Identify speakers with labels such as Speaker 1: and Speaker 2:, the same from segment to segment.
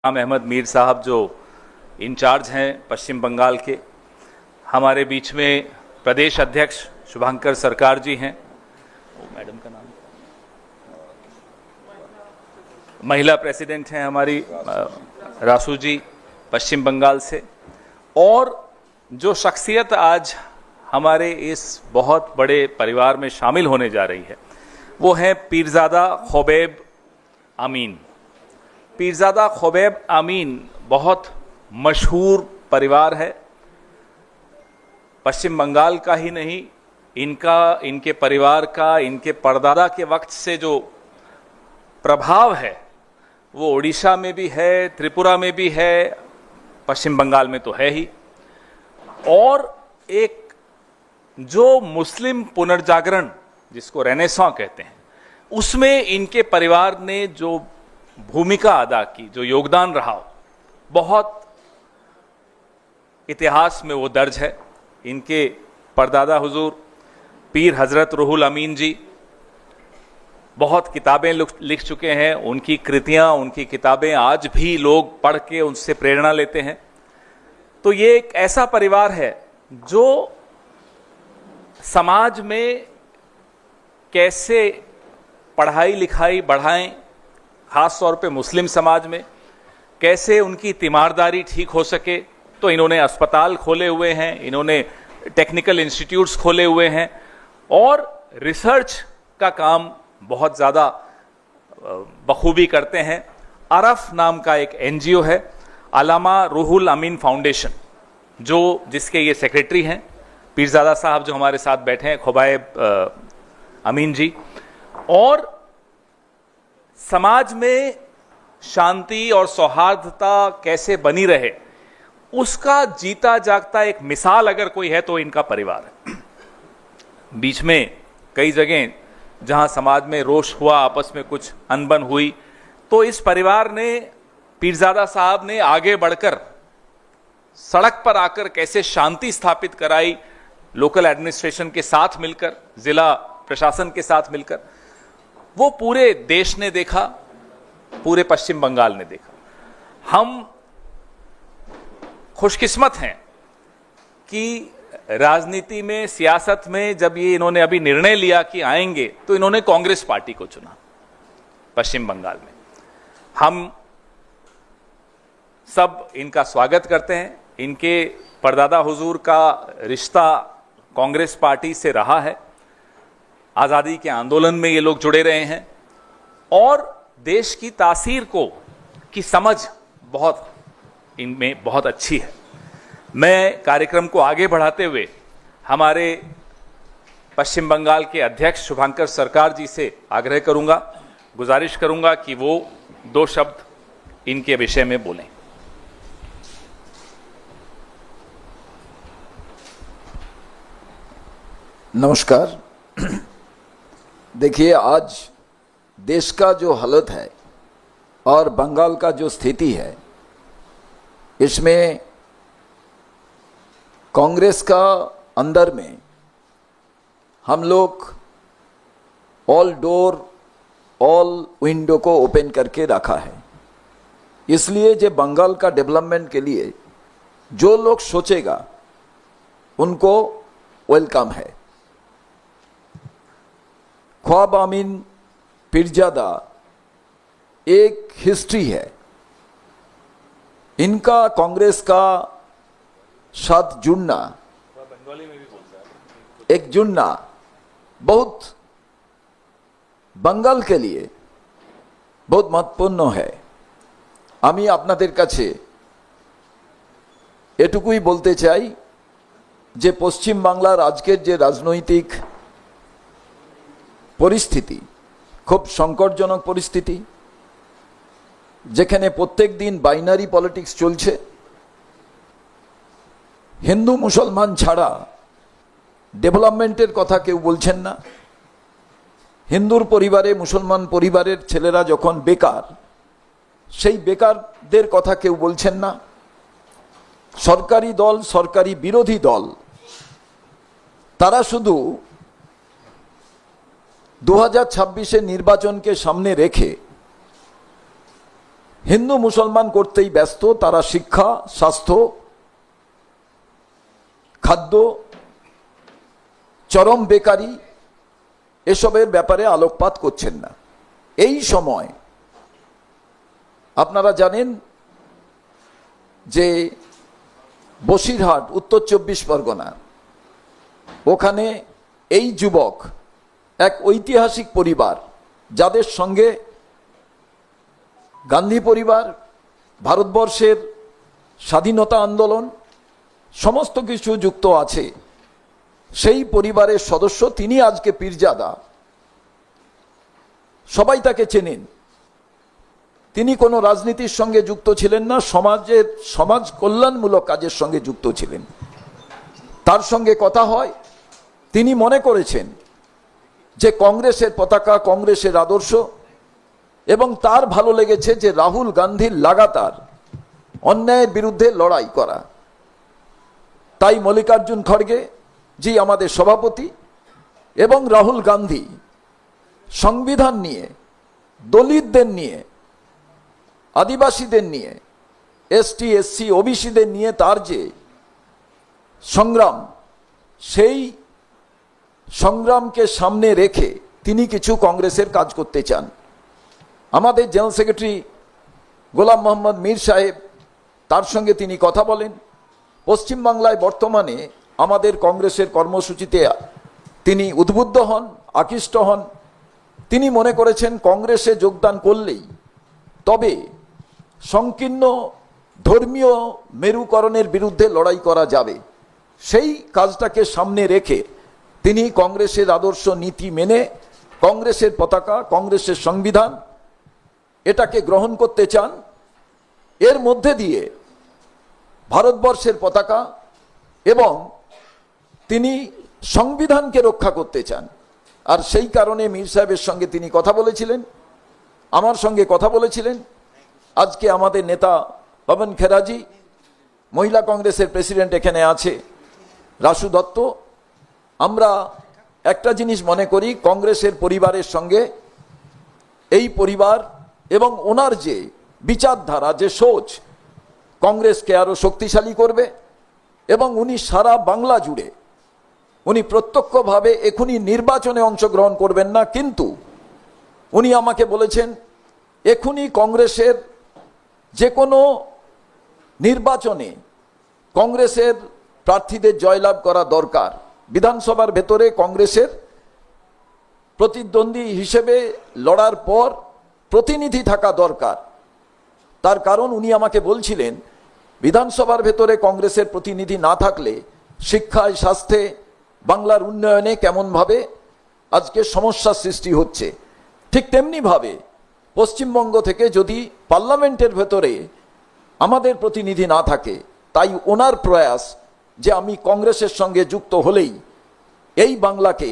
Speaker 1: अहमद मीर साहब जो इंचार्ज हैं पश्चिम बंगाल के, हमारे बीच में प्रदेश अध्यक्ष शुभंकर सरकार जी हैं, मैडम का नाम, महिला प्रेसिडेंट हैं हमारी रासू जी पश्चिम बंगाल से, और जो शख्सियत आज हमारे इस बहुत बड़े परिवार में शामिल होने जा रही है वो है पीरजादा खुबैब अमीन। पीरजादा खुबैब अमीन बहुत मशहूर परिवार है, पश्चिम बंगाल का ही नहीं, इनके परिवार का, इनके परदादा के वक्त से जो प्रभाव है वो उड़ीसा में भी है, त्रिपुरा में भी है, पश्चिम बंगाल में तो है ही। और एक जो मुस्लिम पुनर्जागरण जिसको रेनेसां कहते हैं, उसमें इनके परिवार ने जो भूमिका अदा की, जो योगदान रहा, बहुत इतिहास में वो दर्ज है। इनके परदादा हुजूर पीर हजरत रूहुल अमीन जी बहुत किताबें लिख चुके हैं। उनकी कृतियां, उनकी किताबें आज भी लोग पढ़ के उनसे प्रेरणा लेते हैं। तो ये एक ऐसा परिवार है जो समाज में कैसे पढ़ाई लिखाई बढ़ाएं, खास तौर पे मुस्लिम समाज में कैसे उनकी तीमारदारी ठीक हो सके, तो इन्होंने अस्पताल खोले हुए हैं, इन्होंने टेक्निकल इंस्टीट्यूट्स खोले हुए हैं और रिसर्च का काम बहुत ज़्यादा बखूबी करते हैं। अरफ नाम का एक एनजीओ है, अलामा रूहुल अमीन फाउंडेशन, जिसके ये सेक्रेटरी हैं पीरजादा साहब जो हमारे साथ बैठे हैं, खुबैब अमीन जी। और समाज में शांति और सौहार्दता कैसे बनी रहे उसका जीता जागता एक मिसाल अगर कोई है तो इनका परिवार है। बीच में कई जगह जहां समाज में रोष हुआ, आपस में कुछ अनबन हुई, तो इस परिवार ने, पीरजादा साहब ने आगे बढ़कर सड़क पर आकर कैसे शांति स्थापित कराई, लोकल एडमिनिस्ट्रेशन के साथ मिलकर, जिला प्रशासन के साथ मिलकर, वो पूरे देश ने देखा, पूरे पश्चिम बंगाल ने देखा। हम खुशकिस्मत हैं कि राजनीति में, सियासत में जब ये इन्होंने अभी निर्णय लिया कि आएंगे, तो इन्होंने कांग्रेस पार्टी को चुना पश्चिम बंगाल में। हम सब इनका स्वागत करते हैं। इनके परदादा हुजूर का रिश्ता कांग्रेस पार्टी से रहा है, आज़ादी के आंदोलन में ये लोग जुड़े रहे हैं और देश की तासीर की समझ बहुत इनमें बहुत अच्छी है। मैं कार्यक्रम को आगे बढ़ाते हुए हमारे पश्चिम बंगाल के अध्यक्ष शुभंकर सरकार जी से आग्रह करूंगा, गुजारिश करूंगा कि वो 2 शब्द इनके विषय में बोलें।
Speaker 2: नमस्कार। देखिए, आज देश का जो हालत है और बंगाल का जो स्थिति है, इसमें कांग्रेस का अंदर में हम लोग ऑल डोर, ऑल विंडो को ओपन करके रखा है। इसलिए जो बंगाल का डेवलपमेंट के लिए जो लोग सोचेगा उनको वेलकम है। ख्वाब अमीन पीरजादा एक हिस्ट्री है, इनका कांग्रेस का साथ जुड़ना, एक जुड़ना बहुत बंगाल के लिए बहुत महत्वपूर्ण है। আমি আপনাদের কাছে এটুকুই বলতে চাই যে পশ্চিম বাংলার আজকের যে রাজনৈতিক পরিস্থিতি খুব সংকটজনক পরিস্থিতি, যেখানে প্রত্যেক দিন বাইনারি পলিটিক্স চলছে। হিন্দু মুসলমান ছাড়া ডেভেলপমেন্টের কথা কেউ বলছেন না। হিন্দুর পরিবারে মুসলমান পরিবারের ছেলেরা যখন বেকার, সেই বেকারদের কথা কেউ বলছেন না। সরকারি দল, সরকারি বিরোধী দল, তারা শুধু 2026 নির্বাচনকে সামনে রেখে হিন্দু মুসলমান করতেই ব্যস্ত, তারা শিক্ষা, স্বাস্থ্য, খাদ্য, চরম বেকারি এসবের ব্যাপারে আলোকপাত করছেন না। এই সময় আপনারা জানেন যে বসিরহাট, উত্তর 24 পরগনা, ওখানে এই যুবক এক ঐতিহাসিক পরিবার, যাদের সঙ্গে গান্ধী পরিবার, ভারতবর্ষের স্বাধীনতা আন্দোলন সমস্ত কিছু যুক্ত আছে, সেই পরিবারের সদস্য তিনি আজকে পীরজাদা। সবাই তাকে চেনেন। তিনি কোনো রাজনীতির সঙ্গে যুক্ত ছিলেন না, সমাজ কল্যাণমূলক কাজের সঙ্গে যুক্ত ছিলেন। তার সঙ্গে কথা হয়, তিনি মনে করেছেন যে কংগ্রেসের পতাকা, কংগ্রেসের আদর্শ, এবং তার ভালো লেগেছে যে রাহুল গান্ধীর লাগাতার অন্যায়ের বিরুদ্ধে লড়াই করা। তাই মল্লিকার্জুন খড়গে জি আমাদের সভাপতি এবং রাহুল গান্ধী সংবিধান নিয়ে, দলিতদের নিয়ে, আদিবাসীদের নিয়ে, এসটি এসসি ওবিসিদের নিয়ে তার যে সংগ্রাম, সেই সংগ্রামকে সামনে রেখে তিনি কিছু কংগ্রেসের কাজ করতে চান। আমাদের জেনারেল সেক্রেটারি গোলাম মোহাম্মদ মীর সাহেব, তার সঙ্গে তিনি কথা বলেন। পশ্চিমবাংলায় বর্তমানে আমাদের কংগ্রেসের কর্মসূচিতে তিনি উদ্বুদ্ধ হন, আকৃষ্ট হন। তিনি মনে করেছেন কংগ্রেসে যোগদান করলেই তবে সংকীর্ণ ধর্মীয় মেরুকরণের বিরুদ্ধে লড়াই করা যাবে। সেই কাজটাকে সামনে রেখে তিনি কংগ্রেসের আদর্শ নীতি মেনে কংগ্রেসের পতাকা, কংগ্রেসের সংবিধান এটাকে গ্রহণ করতে চান। এর মধ্যে দিয়ে ভারতবর্ষের পতাকা এবং তিনি সংবিধানকে রক্ষা করতে চান। আর সেই কারণে মীর সাহেবের সঙ্গে তিনি কথা বলেছিলেন, আমার সঙ্গে কথা বলেছিলেন। আজকে আমাদের নেতা পবন খেরাজি, মহিলা কংগ্রেসের প্রেসিডেন্ট এখানে আছে, রাসু দত্ত। আমরা একটা জিনিস মনে করি, কংগ্রেসের পরিবারের সঙ্গে এই পরিবার এবং ওনার যে বিচারধারা, যে সোচ, কংগ্রেসকে আরো শক্তিশালী করবে। এবং উনি সারা বাংলা জুড়ে, উনি প্রত্যক্ষভাবে এখনই নির্বাচনে অংশগ্রহণ করবেন না, কিন্তু উনি আমাকে বলেছেন এখনই কংগ্রেসের যে কোনো নির্বাচনে কংগ্রেসের প্রার্থীদের জয়লাভ করা দরকার। বিধানসভার ভেতরে কংগ্রেসের প্রতিদ্বন্দ্বী হিসেবে লড়ার পর প্রতিনিধি থাকা দরকার। তার কারণ উনি আমাকে বলছিলেন বিধানসভার ভেতরে কংগ্রেসের প্রতিনিধি না থাকলে শিক্ষায়, স্বাস্থ্যে, বাংলার উন্নয়নে কেমনভাবে আজকে সমস্যার সৃষ্টি হচ্ছে। ঠিক তেমনিভাবে পশ্চিমবঙ্গ থেকে যদি পার্লামেন্টের ভেতরে আমাদের প্রতিনিধি না থাকে, তাই ওনার প্রয়াস যে আমি কংগ্রেসের সঙ্গে যুক্ত হলেই এই বাংলাকে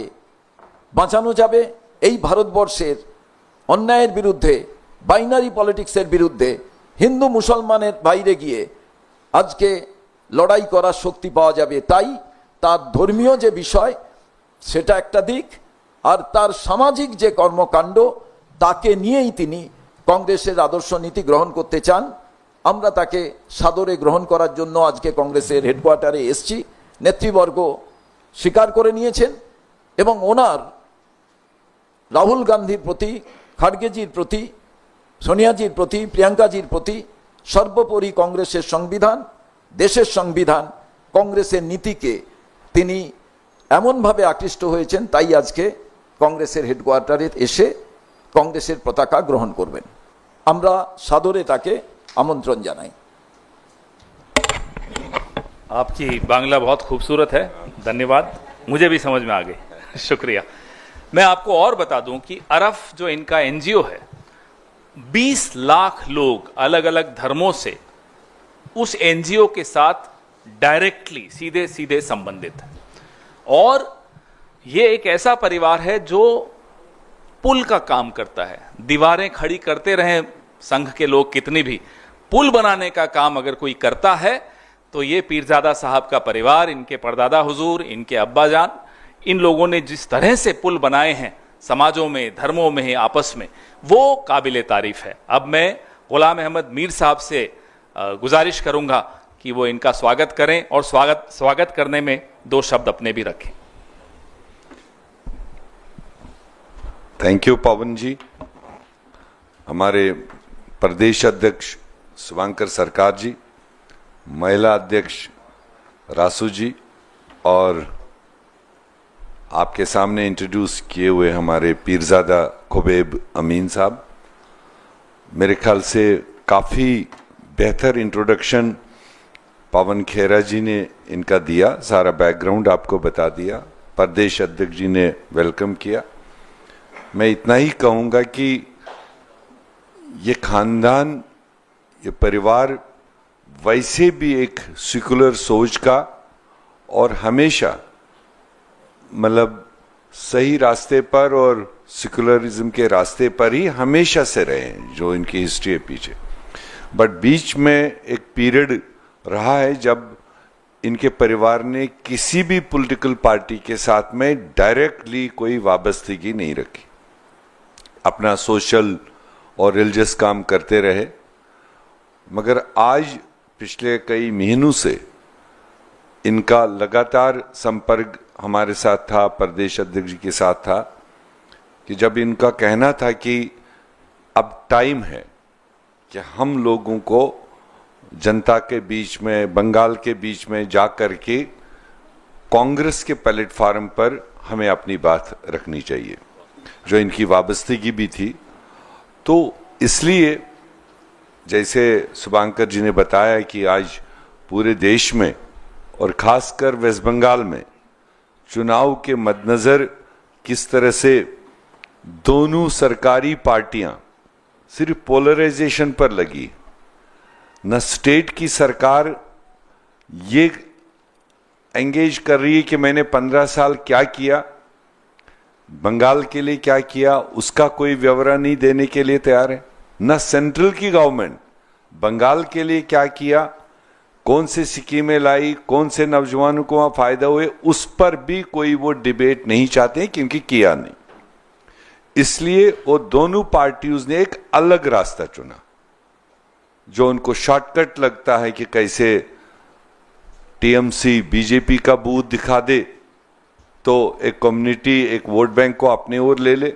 Speaker 2: বাঁচানো যাবে, এই ভারতবর্ষের অন্যায়ের বিরুদ্ধে, বাইনারি পলিটিক্সের বিরুদ্ধে, হিন্দু মুসলমানের বাইরে গিয়ে আজকে লড়াই করার শক্তি পাওয়া যাবে। তাই তার ধর্মীয় যে বিষয় সেটা একটা দিক, আর তার সামাজিক যে কর্মকাণ্ড তাকে নিয়েই তিনি কংগ্রেসের আদর্শ নীতি গ্রহণ করতে চান। আমরা তাকে সাদরে গ্রহণ করার জন্য আজকে কংগ্রেসের হেডকোয়ার্টারে এসছি। নেতৃবর্গ স্বীকার করে নিয়েছেন এবং ওনার রাহুল গান্ধীর প্রতি, খাড়গেজির প্রতি, সোনিয়াজির প্রতি, প্রিয়াঙ্কাজির প্রতি, সর্বোপরি কংগ্রেসের সংবিধান, দেশের সংবিধান, কংগ্রেসের নীতিকে তিনি এমনভাবে আকৃষ্ট হয়েছেন, তাই আজকে কংগ্রেসের হেডকোয়ার্টারে এসে কংগ্রেসের পতাকা গ্রহণ করবেন। আমরা সাদরে তাকে আমন্ত্রণ জানাই।
Speaker 1: आपकी बांग्ला बहुत खूबसूरत है, धन्यवाद। मुझे भी समझ में आ गई, शुक्रिया। मैं आपको और बता दूं कि अरफ जो इनका एनजीओ है, 20 लाख लोग अलग अलग धर्मों से उस एनजीओ के साथ डायरेक्टली, सीधे सीधे संबंधित है। और ये एक ऐसा परिवार है जो पुल का काम करता है। दीवारें खड़ी करते रहे संघ के लोग कितनी भी, पुल बनाने का काम अगर कोई करता है तो ये पीरजादा साहब का परिवार, इनके परदादा हुजूर, इनके अब्बा जान, इन लोगों ने जिस तरह से पुल बनाए हैं समाजों में, धर्मों में, आपस में, वो काबिले तारीफ है। अब मैं गुलाम अहमद मीर साहब से गुजारिश करूंगा कि वो इनका स्वागत करें और स्वागत करने में 2 शब्द अपने भी रखें।
Speaker 3: थैंक यू पवन जी। हमारे प्रदेश अध्यक्ष शुभंकर सरकार जी, महिला अध्यक्ष रासू जी और आपके सामने इंट्रोड्यूस किए हुए हमारे पीरजादा खुबैब अमीन साहब, मेरे ख्याल से काफ़ी बेहतर इंट्रोडक्शन पवन खेरा जी ने इनका दिया, सारा बैकग्राउंड आपको बता दिया, प्रदेश अध्यक्ष जी ने वेलकम किया। मैं इतना ही कहूँगा कि ये खानदान, ये परिवार वैसे भी एक सेकुलर सोच का और हमेशा मतलब सही रास्ते पर और सेकुलरिज्म के रास्ते पर ही हमेशा से रहे हैं, जो इनकी हिस्ट्री है पीछे। बट बीच में एक पीरियड रहा है जब इनके परिवार ने किसी भी पॉलिटिकल पार्टी के साथ में डायरेक्टली कोई वाबस्तगी नहीं रखी, अपना सोशल और रिलीजियस काम करते रहे। मगर आज पिछले कई महीनों से इनका लगातार संपर्क हमारे साथ था, प्रदेश अध्यक्ष जी के साथ था, कि जब इनका कहना था कि अब टाइम है कि हम लोगों को जनता के बीच में, बंगाल के बीच में जा कर के कांग्रेस के प्लेटफार्म पर हमें अपनी बात रखनी चाहिए, जो इनकी वाबस्तगी भी थी। तो इसलिए जैसे शुभंकर जी ने बताया कि आज पूरे देश में और खासकर वेस्ट बंगाल में चुनाव के मद्देनजर किस तरह से दोनों सरकारी पार्टियां सिर्फ पोलराइजेशन पर लगी, न स्टेट की सरकार ये एंगेज कर रही है कि मैंने 15 साल क्या किया, बंगाल के लिए क्या किया, उसका कोई विवरण नहीं देने के लिए तैयार है, न सेंट्रल की गवर्नमेंट बंगाल के लिए क्या किया, कौन सी स्कीमें लाई, कौन से नौजवानों को वहां फायदा हुए, उस पर भी कोई वो डिबेट नहीं चाहते क्योंकि किया नहीं। इसलिए वो दोनों पार्टियों ने एक अलग रास्ता चुना, जो उनको शॉर्टकट लगता है कि कैसे टीएमसी बीजेपी का बूथ दिखा दे तो एक कम्युनिटी, एक वोट बैंक को अपने ओर ले ले,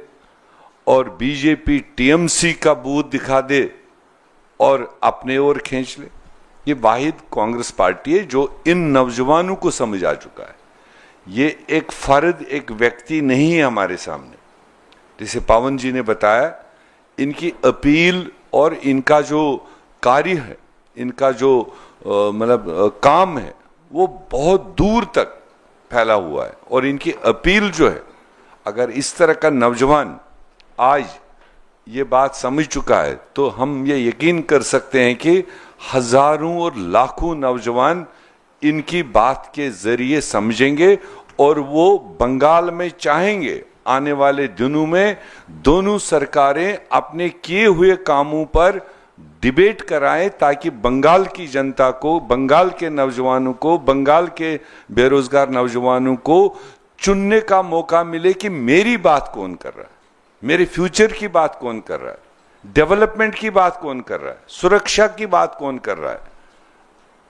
Speaker 3: और बीजेपी टीएमसी का बूथ दिखा दे और अपने ओर खींच ले। ये वाहिद कांग्रेस पार्टी है जो इन नौजवानों को समझ आ चुका है। ये एक फर्द, एक व्यक्ति नहीं है हमारे सामने। जैसे पवन जी ने बताया, इनकी अपील और इनका जो कार्य है, इनका जो मतलब काम है, वो बहुत दूर तक फैला हुआ है। और इनकी अपील जो है, अगर इस तरह का नौजवान आज ये बात समझ चुका है तो हम ये यकीन कर सकते हैं कि हजारों और लाखों नौजवान इनकी बात के जरिए समझेंगे और वो बंगाल में चाहेंगे आने वाले दिनों में दोनों सरकारें अपने किए हुए कामों पर डिबेट कराएं, ताकि बंगाल की जनता को, बंगाल के नौजवानों को, बंगाल के बेरोजगार नौजवानों को चुनने का मौका मिले कि मेरी बात कौन कर रहा है, मेरे फ्यूचर की बात कौन कर रहा है, डेवलपमेंट की बात कौन कर रहा है, सुरक्षा की बात कौन कर रहा है।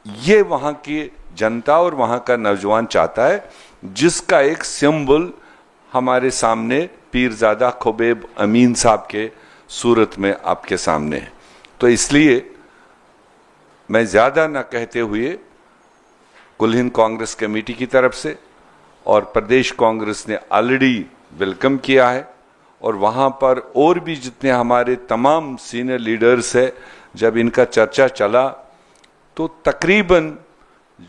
Speaker 3: ये वहां की जनता और वहां का नौजवान चाहता है, जिसका एक सिंबल हमारे सामने पीरजादा खुबैब अमीन साहब के सूरत में आपके सामने है। तो इसलिए मैं ज्यादा ना कहते हुए कुल हिंद कांग्रेस कमेटी की तरफ से और प्रदेश कांग्रेस ने ऑलरेडी वेलकम किया है, और वहां पर और भी जितने हमारे तमाम सीनियर लीडर्स है, जब इनका चर्चा चला तो तकरीबन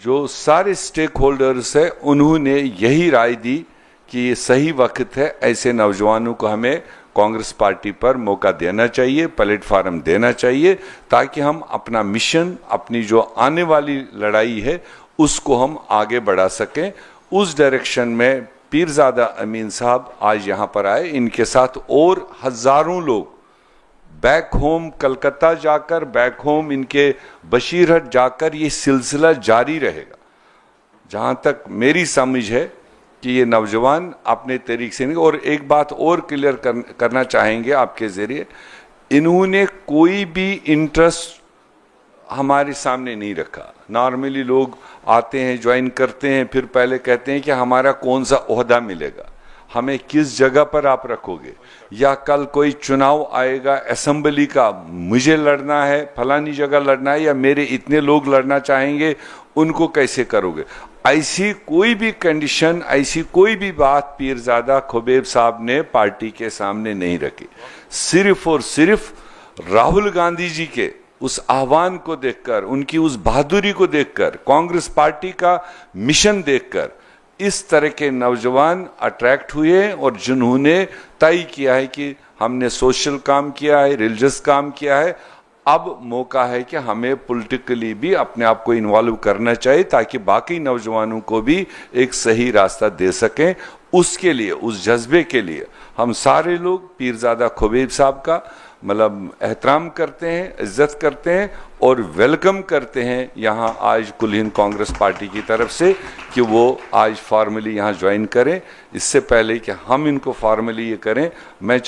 Speaker 3: जो सारे स्टेक होल्डर्स है उन्होंने यही राय दी कि ये सही वक्त है, ऐसे नौजवानों को हमें कांग्रेस पार्टी पर मौका देना चाहिए, प्लेटफार्म देना चाहिए, ताकि हम अपना मिशन, अपनी जो आने वाली लड़ाई है उसको हम आगे बढ़ा सकें। उस डायरेक्शन में पीरजादा अमीन साहब आज यहाँ पर आए, इनके साथ और हजारों लोग बैक होम कलकत्ता जाकर, बैक होम इनके बशीरहट जाकर ये सिलसिला जारी रहेगा। जहाँ तक मेरी समझ है कि ये नौजवान अपने तरीके से नहीं। और एक बात और क्लियर करना चाहेंगे आपके जरिए, इन्होंने कोई भी इंटरेस्ट हमारे सामने नहीं रखा। नॉर्मली लोग आते हैं, ज्वाइन करते हैं, फिर पहले कहते हैं कि हमारा कौन सा ओहदा मिलेगा, हमें किस जगह पर आप रखोगे, या कल कोई चुनाव आएगा असेंबली का, मुझे लड़ना है, फलानी जगह लड़ना है, या मेरे इतने लोग लड़ना चाहेंगे, उनको कैसे करोगे। ऐसी कोई भी कंडीशन, ऐसी कोई भी बात पीरजादा खुबैब साहब ने पार्टी के सामने नहीं रखी। सिर्फ और सिर्फ राहुल गांधी जी के उस आह्वान को देखकर, उनकी उस बहादुरी को देखकर, कांग्रेस पार्टी का मिशन देखकर इस तरह के नौजवान अट्रैक्ट हुए और जिन्होंने तय किया है कि हमने सोशल काम किया है, रिलीजियस काम किया है, अब मौका है कि हमें पॉलिटिकली भी अपने आप को इन्वॉल्व करना चाहिए ताकि बाकी नौजवानों को भी एक सही रास्ता दे सकें। उसके लिए, उस जज्बे के लिए हम सारे लोग पीरजादा खुबैब साहब का मतलब एहतराम करते हैं, इज्जत करते हैं और वेलकम करते हैं यहाँ आज कुल हिंद कांग्रेस पार्टी की तरफ से कि वो आज फॉर्मली यहाँ ज्वाइन करें। इससे पहले कि हम इनको फॉर्मली ये करें, मैं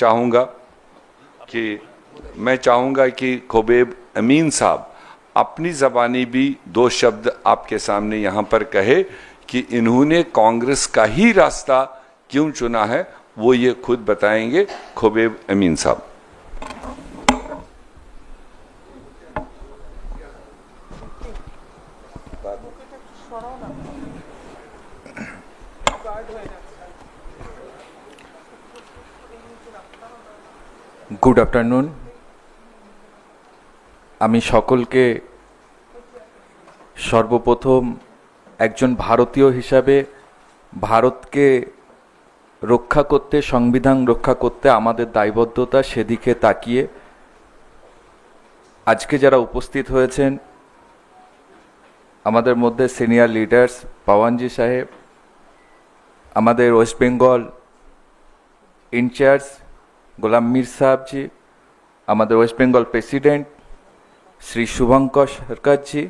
Speaker 3: चाहूँगा कि खुबैब अमीन साहब अपनी ज़बानी भी दो शब्द आपके सामने यहाँ पर कहे कि इन्होंने कांग्रेस का ही रास्ता क्यों चुना है, वो ये खुद बताएंगे। खुबैब अमीन साहब।
Speaker 4: Good afternoon. আমি সকলকে সর্বপ্রথম একজন ভারতীয় হিসাবে ভারতকে রক্ষা করতে, সংবিধান রক্ষা করতে আমাদের দায়বদ্ধতা সেদিকে তাকিয়ে আজকে যারা উপস্থিত হয়েছেন আমাদের মধ্যে সিনিয়র লিডার্স পাওয়ানজি সাহেব, আমাদের ওয়েস্ট বেঙ্গল ইনচার্জ গোলাম মীর সাহেবজি, আমাদের ওয়েস্ট বেঙ্গল প্রেসিডেন্ট শ্রী শুভঙ্কর সরকারজি,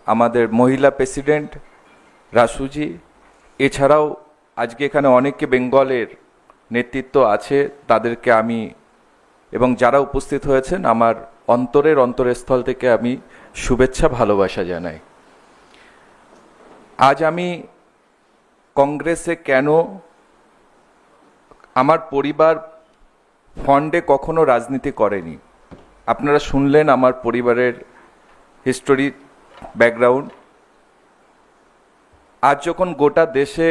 Speaker 4: আমাদের মহিলা প্রেসিডেন্ট রাসুজি, এছাড়াও আজকে এখানে অনেকে বেঙ্গলের নেতৃত্ব আছে, তাদেরকে আমি এবং যারা উপস্থিত হয়েছেন আমার অন্তরস্থল থেকে আমি শুভেচ্ছা ভালোবাসা জানাই। আজ আমি কংগ্রেসে কেন, আমার পরিবার ফন্ডে কখনো রাজনীতি করেনি। আপনারা শুনলেন আমার পরিবারের হিস্টোরি, ব্যাকগ্রাউন্ড। আজ যখন গোটা দেশে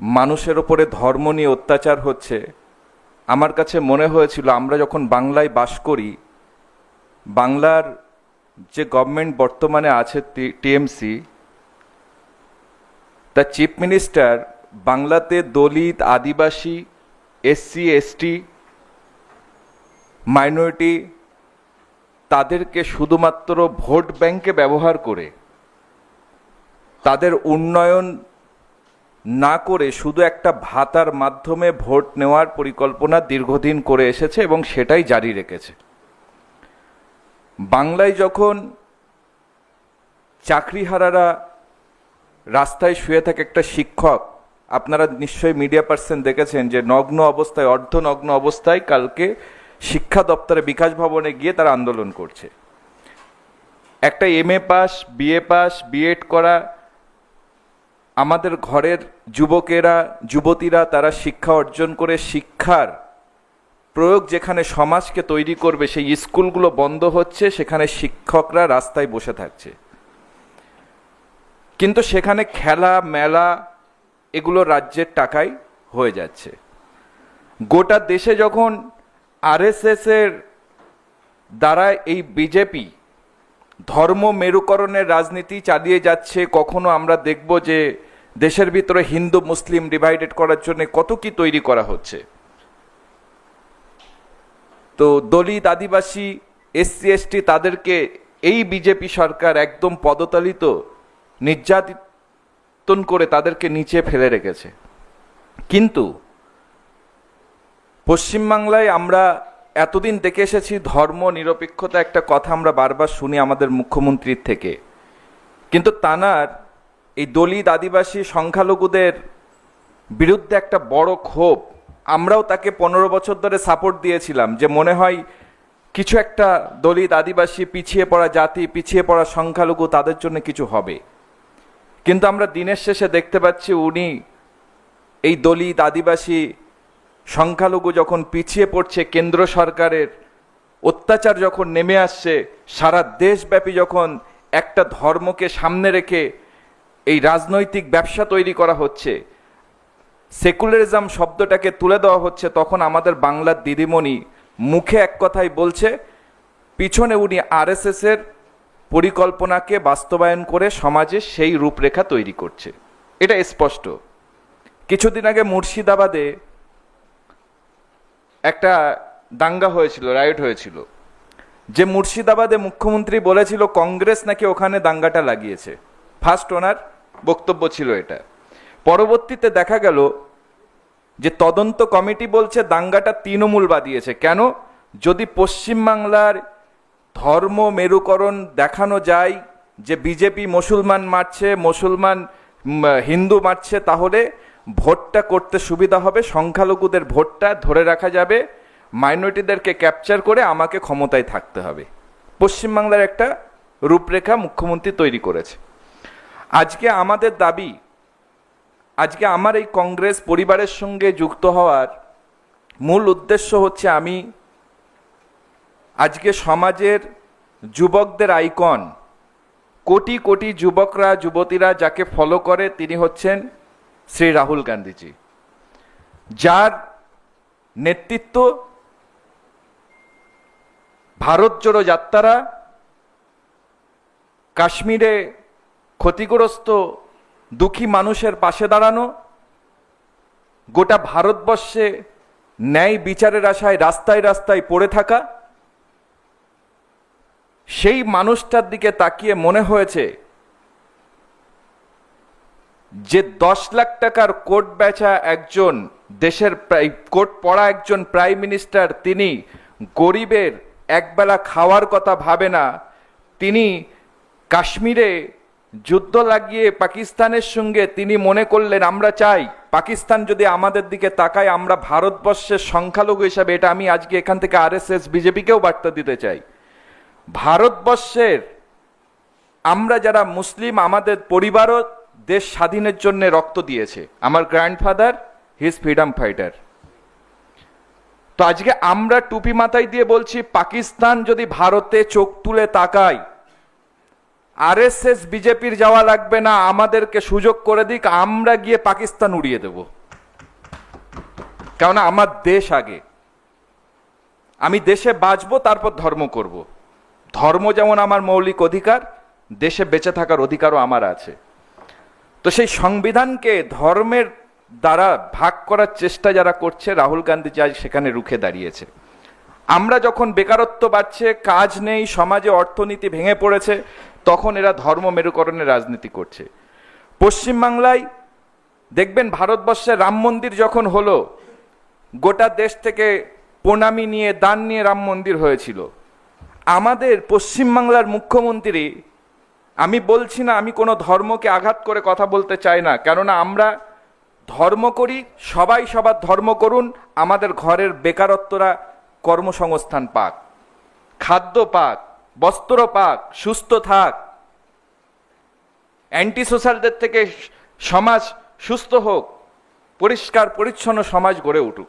Speaker 4: মানুষের ওপরে ধর্ম নিয়ে অত্যাচার হচ্ছে, আমার কাছে মনে হয়েছিল আমরা যখন বাংলায় বাস করি, বাংলার যে গভর্নমেন্ট বর্তমানে আছে টিএমসি, দ্য চিফ মিনিস্টার বাংলাতে দলিত, আদিবাসী, এসসি, এসটি, মাইনরিটি তাদেরকে শুধুমাত্র ভোট ব্যাংকে ব্যবহার করে তাদের উন্নয়ন না করে শুধু একটা ভাতার মাধ্যমে ভোট নেওয়ার পরিকল্পনা দীর্ঘদিন করে এসেছে এবং সেটাই জারি রেখেছে। বাংলায় যখন চাকরিহারারা রাস্তায় শুয়ে থাকে, একটা শিক্ষক, আপনারা নিশ্চয়ই মিডিয়া পার্সন দেখেছেন যে নগ্ন অবস্থায়, অর্ধনগ্ন অবস্থায় কালকে শিক্ষা দপ্তরে বিকাশ ভবনে গিয়ে তারা আন্দোলন করছে। একটা MA pass, BA pass, BEd করা আমাদের ঘরের যুবকেরা, যুবতীরা তারা শিক্ষা অর্জন করে শিক্ষার প্রয়োগ যেখানে সমাজকে তৈরি করবে সেই স্কুলগুলো বন্ধ হচ্ছে, সেখানে শিক্ষকরা রাস্তায় বসে থাকছে। কিন্তু সেখানে খেলা, মেলা এগুলো রাজ্যের টাকায় হয়ে যাচ্ছে। গোটা দেশে যখন আরএসএসের দ্বারা এই বিজেপি ধর্ম মেরুকরণের রাজনীতি চালিয়ে যাচ্ছে, কখনো আমরা দেখব যে দেশের ভিতরে হিন্দু মুসলিম ডিভাইডেড করার জন্য কত কি তৈরি করা হচ্ছে। তো দলিত, আদিবাসী, এসসি, এসটি তাদেরকে এই বিজেপি সরকার একদম পদতালিত, নির্যাতন করে তাদেরকে নিচে ফেলে রেখেছে। কিন্তু পশ্চিমবাংলায় আমরা এতদিন দেখে এসেছি ধর্ম নিরপেক্ষতা, একটা কথা আমরা বারবার শুনি আমাদের মুখ্যমন্ত্রীর থেকে, কিন্তু তানার এই দলিত, আদিবাসী, সংখ্যালঘুদের বিরুদ্ধে একটা বড় ক্ষোভ। আমরাও তাকে 15 বছর ধরে সাপোর্ট দিয়েছিলাম যে মনে হয় কিছু একটা দলিত আদিবাসী পিছিয়ে পড়া জাতি পিছিয়ে পড়া সংখ্যালঘু তাদের জন্য কিছু হবে, কিন্তু আমরা দিনের শেষে দেখতে পাচ্ছি উনি এই দলিত আদিবাসী সংখ্যালঘু যখন পিছিয়ে পড়ছে, কেন্দ্র সরকারের অত্যাচার যখন নেমে আসছে, সারা দেশব্যাপী যখন একটা ধর্মকে সামনে রেখে এই রাজনৈতিক ব্যবসা তৈরি করা হচ্ছে, সেকুলারিজম শব্দটাকে তুলে দেওয়া হচ্ছে, তখন আমাদের বাংলার দিদিমণি মুখে এক কথাই বলছে, পিছনে উনি আরএসএস এর পরিকল্পনাকে বাস্তবায়ন করে সমাজে সেই রূপরেখা তৈরি করছে। এটা স্পষ্ট। কিছুদিন আগে মুর্শিদাবাদে একটা দাঙ্গা হয়েছিল, রাইট হয়েছিল, যে মুর্শিদাবাদে মুখ্যমন্ত্রী বলেছিল কংগ্রেস নাকি ওখানে দাঙ্গাটা লাগিয়েছে। ফার্স্ট ওনার বক্তব্য ছিল এটা। পরবর্তীতে দেখা গেল যে তদন্ত কমিটি বলছে দাঙ্গাটা তৃণমূল বাদিয়েছে। কেন? যদি পশ্চিমবাংলার ধর্ম মেরুকরণ দেখানো যায় যে বিজেপি মুসলমান মারছে, মুসলমান হিন্দু মারছে, তাহলে ভোটটা করতে সুবিধা হবে, সংখ্যালঘুদের ভোটটা ধরে রাখা যাবে, মাইনরিটিদেরকে ক্যাপচার করে আমাকে ক্ষমতায় থাকতে হবে। পশ্চিমবাংলার একটা রূপরেখা মুখ্যমন্ত্রী তৈরি করেছে। আজকে আমাদের দাবি, আজকে আমার এই কংগ্রেস পরিবারের সঙ্গে যুক্ত হওয়ার মূল উদ্দেশ্য হচ্ছে, আমি আজকে সমাজের যুবকদের আইকন, কোটি কোটি যুবকরা যুবতীরা যাকে ফলো করে, তিনি হচ্ছেন শ্রী রাহুল গান্ধীজি, যার নেতৃত্ব ভারত জোড়ো যাত্রা, কাশ্মীরে ক্ষতিগ্রস্ত দুঃখী মানুষের পাশে দাঁড়ানো, গোটা ভারতবর্ষে ন্যায় বিচারের আশায় রাস্তায় রাস্তায় পড়ে থাকা, সেই মানুষটার দিকে তাকিয়ে মনে হয়েছে যে 10 লাখ টাকার কোট বেচা একজন দেশের কোট পড়া একজন প্রাইম মিনিস্টার, তিনি গরিবের একবেলা খাওয়ার কথা ভাবে না। তিনি কাশ্মীরে যুদ্ধ লাগিয়ে পাকিস্তানের সঙ্গে তিনি মনে করলেন, আমরা চাই পাকিস্তান যদি আমাদের দিকে তাকায়, আমরা ভারতবর্ষের সংখ্যালঘু হিসাবে, এটা আমি আজকে এখান থেকে আরএসএস বিজেপিকেও বার্তা দিতে চাই, ভারতবর্ষের আমরা যারা মুসলিম, আমাদের পরিবারও দেশ স্বাধীনের জন্য রক্ত দিয়েছে। আমার grandfather he is freedom fighter. তো আজকে আমরা টুপি মাথায় দিয়ে বলছি, পাকিস্তান যদি ভারতে চোখ তুলে তাকায়, আরএসএস বিজেপির যাওয়া লাগবে না, আমাদেরকে সুযোগ করে দিক, আমরা গিয়ে পাকিস্তান উড়িয়ে দেব। কেননা আমার দেশ আগে, আমি দেশে বাঁচবো, তারপর ধর্ম করব। ধর্ম যেমন আমার মৌলিক অধিকার, দেশে বেঁচে থাকার অধিকারও আমার আছে। তো সেই সংবিধানকে ধর্মের দ্বারা ভাগ করার চেষ্টা যারা করছে, রাহুল গান্ধীজি আজ সেখানে রুখে দাঁড়িয়েছে। আমরা যখন বেকারত্ব বাড়ছে, কাজ নেই, সমাজে অর্থনীতি ভেঙে পড়েছে, তখন এরা ধর্ম মেরুকরণের রাজনীতি করছে। পশ্চিমবাংলায় দেখবেন, ভারতবর্ষে রাম মন্দির যখন হলো, গোটা দেশ থেকে প্রণামী নিয়ে, দান নিয়ে রাম মন্দির হয়েছিল। আমাদের পশ্চিমবাংলার মুখ্যমন্ত্রী, আমি বলছি না, আমি কোনো ধর্মকে আঘাত করে কথা বলতে চাই না, কেননা আমরা ধর্ম করি, সবাই সবার ধর্ম করুন, আমাদের ঘরের বেকারত্বরা কর্মসংস্থান পাক, খাদ্য পাক, বস্ত্র পাক, সুস্থ থাক, অ্যান্টি সোশ্যালদের থেকে সমাজ সুস্থ হোক, পরিষ্কার পরিচ্ছন্ন সমাজ গড়ে উঠুক।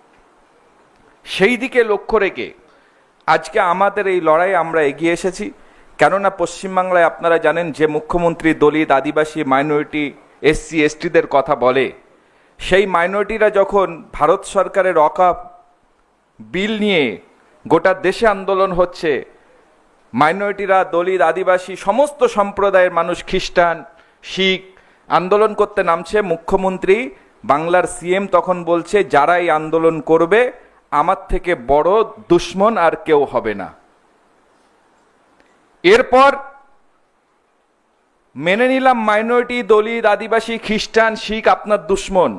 Speaker 4: সেই দিকে লক্ষ্য রেখে আজকে আমাদের এই লড়াই আমরা এগিয়ে এসেছি। কেননা পশ্চিমবাংলায় আপনারা জানেন, যে মুখ্যমন্ত্রী দলিত আদিবাসী মাইনরিটি এসসি এসটিদের কথা বলে, সেই মাইনরিটিরা যখন ভারত সরকারের অকাপ বিল নিয়ে গোটা দেশে আন্দোলন হচ্ছে, মাইনরিটিরা, দলিত আদিবাসী সমস্ত সম্প্রদায়ের মানুষ, খ্রিস্টান শিখ আন্দোলন করতে নামছে, মুখ্যমন্ত্রী বাংলার সিএম তখন বলছে, যারা এই আন্দোলন করবে আমার থেকে বড় দুশ্মন আর কেউ হবে না। এরপর মেনে নিলাম মাইনরিটি, দলিত আদিবাসী, খ্রিস্টান শিখ আপনার দুশ্মন,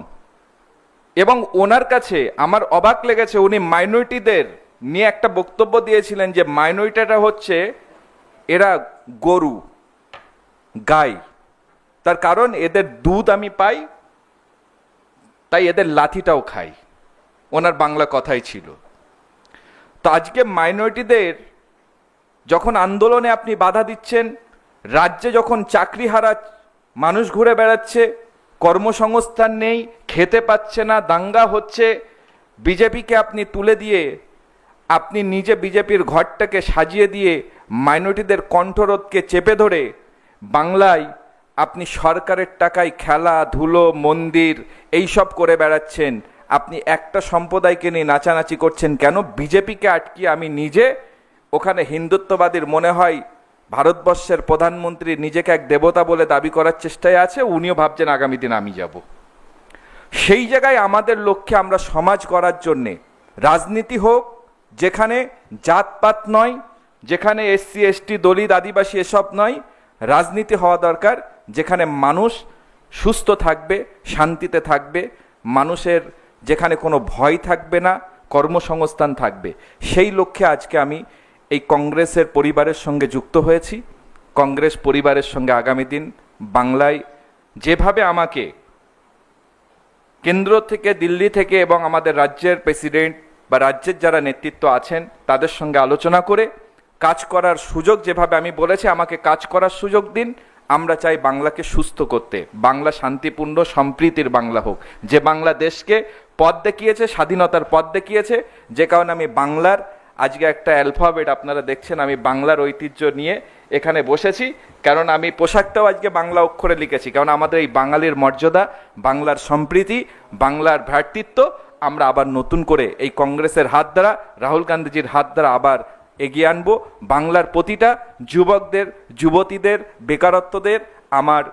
Speaker 4: এবং ওনার কাছে আমার অবাক লেগেছে, উনি মাইনরিটিদের নিয়ে একটা বক্তব্য দিয়েছিলেন যে মাইনরিটিটা হচ্ছে এরা গরু, গাই, তার কারণ এদের দুধ আমি পাই, তাই এদের লাথিটাও খাই। ওনার বাংলা কথাই ছিল। তো আজকে মাইনরিটিদের যখন আন্দোলনে আপনি বাধা দিচ্ছেন, রাজ্যে যখন চাকরিহারা মানুষ ঘুরে বেড়াচ্ছে, কর্মসংস্থান নেই, খেতে পাচ্ছে না, দাঙ্গা হচ্ছে, বিজেপিকে আপনি তুলে দিয়ে আপনি নিজে বিজেপির ঘরটাকে সাজিয়ে দিয়ে মাইনরিটিদের কণ্ঠরোধকে চেপে ধরে বাংলায় আপনি সরকারের টাকায় খেলাধুলো, মন্দির এইসব করে বেড়াচ্ছেন। আপনি একটা সম্প্রদায়কে নিয়ে নাচানাচি করছেন কেন? বিজেপিকে আটকিয়ে আমি নিজে ওখানে হিন্দুত্ববাদীর মনে হয় ভারতবর্ষের প্রধানমন্ত্রী নিজেকে এক দেবতা বলে দাবি করার চেষ্টায় আছে, উনিও ভাবছেন আগামী দিন আমি যাব। সেই জায়গায় আমাদের লক্ষ্যে আমরা সমাজ করার জন্যে রাজনীতি হোক, যেখানে জাতপাত নয়, যেখানে এসসি এসটি দলিত আদিবাসী এসব নয়, রাজনীতি হওয়া দরকার যেখানে মানুষ সুস্থ থাকবে, শান্তিতে থাকবে, মানুষের যেখানে কোনো ভয় থাকবে না, কর্মসংস্থান থাকবে। সেই লক্ষ্যে আজকে আমি এই কংগ্রেসের পরিবারের সঙ্গে যুক্ত হয়েছি। কংগ্রেস পরিবারের সঙ্গে আগামী দিন বাংলায় যেভাবে আমাকে কেন্দ্র থেকে, দিল্লি থেকে এবং আমাদের রাজ্যের প্রেসিডেন্ট বা রাজ্যের যারা নেতৃত্ব আছেন তাদের সঙ্গে আলোচনা করে কাজ করার সুযোগ, যেভাবে আমি বলেছি আমাকে কাজ করার সুযোগ দিন। আমরা চাই বাংলাকে সুস্থ করতে, বাংলা শান্তিপূর্ণ সম্প্রীতির বাংলা হোক, যে বাংলা দেশকে পথ দেখিয়েছে, স্বাধীনতার পথ দেখিয়েছে। যে কারণে আমি বাংলার আজকে একটা অ্যালফাবেট আপনারা দেখছেন, আমি বাংলার ঐতিহ্য নিয়ে এখানে বসেছি, কারণ আমি পোশাকটাও আজকে বাংলা অক্ষরে লিখেছি, কারণ আমাদের এই বাঙালির মর্যাদা, বাংলার সম্প্রীতি, বাংলার ভ্রাতৃত্ব আমরা আবার নতুন করে এই কংগ্রেসের হাত দ্বারা, রাহুল গান্ধীজির হাত দ্বারা আবার এগিয়ে আনবো। বাংলার প্রতিটা যুবকদের, যুবতীদের, বেকারত্বদের আমার